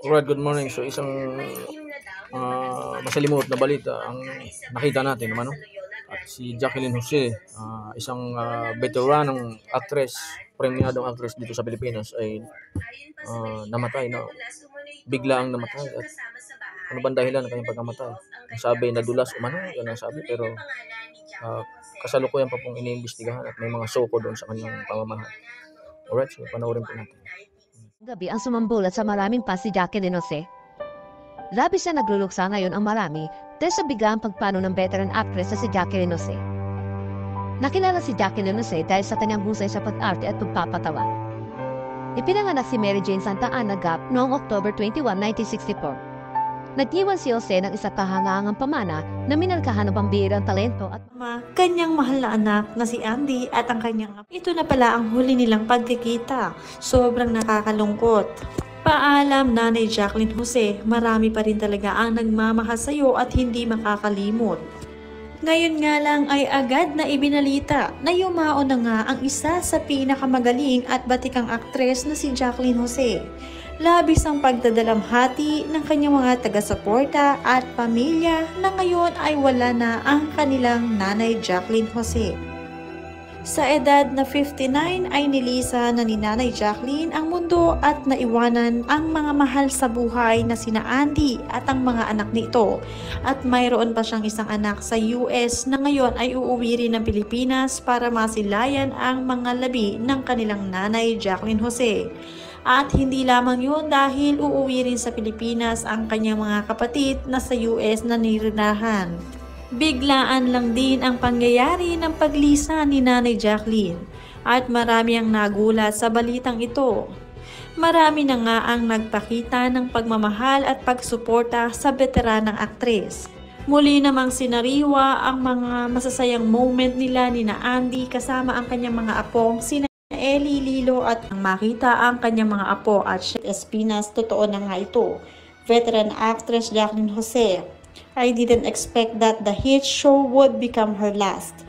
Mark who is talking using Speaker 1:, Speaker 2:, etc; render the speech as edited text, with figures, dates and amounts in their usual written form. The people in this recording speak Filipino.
Speaker 1: Alright, good morning. So isang masalimuot na balita ang nakita natin naman, no? At si Jacqueline Jose, isang veteranong actress, premiadong actress dito sa Pilipinas ay namatay, no? Biglaang namatay. At ano bang dahilan ng kanyang pagkamatay? Sabi nadulas umano, yan ang sabi, pero kasalukuyan pa pong iniimbestigahan at may mga soko doon sa kanyang pamamahal. Alright, so panoorin po natin.
Speaker 2: Gabi ang sumambulat sa maraming pa si Jacqueline Jose. Labis na nagluluksa ngayon ang marami dahil sa biglang pagpano ng veteran actress na si Jacqueline Jose. Nakilala si Jacqueline Jose dahil sa kanyang husay sa pag-arte at pagpapatawa. Ipinanganak si Mary Jane Santa Ana Gap noong October 21, 1964. Nag-iwan si Jose ng isa kahangahangang pamana na minalkahan ng pambihirang talento at
Speaker 3: kanyang mahal na anak na si Andy at ang kanyang ito na pala ang huli nilang pagkikita. Sobrang nakakalungkot. Paalam Nanay Jacqueline Jose, marami pa rin talaga ang nagmamahal sa iyo at hindi makakalimot. Ngayon nga lang ay agad na ibinalita na yumao na nga ang isa sa pinakamagaling at batikang aktres na si Jacqueline Jose. Labis ang pagdadalamhati ng kanyang mga taga-suporta at pamilya na ngayon ay wala na ang kanilang Nanay Jacqueline Jose. Sa edad na 59 ay nilisa na ni Nanay Jacqueline ang mundo at naiwanan ang mga mahal sa buhay na sina Andy at ang mga anak nito. At mayroon pa siyang isang anak sa US na ngayon ay uuwi rin ng Pilipinas para masilayan ang mga labi ng kanilang Nanay Jacqueline Jose. At hindi lamang yun dahil uuwi rin sa Pilipinas ang kanyang mga kapatid na sa US na nirinahan. Biglaan lang din ang pangyayari ng paglisa ni Nanay Jacqueline at marami ang nagulat sa balitang ito. Marami na nga ang nagpakita ng pagmamahal at pagsuporta sa veteranang aktres. Muli namang sinariwa ang mga masasayang moment nila ni na Andy kasama ang kanyang mga apong sina Ellie, Lilo at nang makita ang kanyang mga apo at Espinas, totoo na nga ito. Veteran actress Jacqueline Jose, I didn't expect that the hit show would become her last.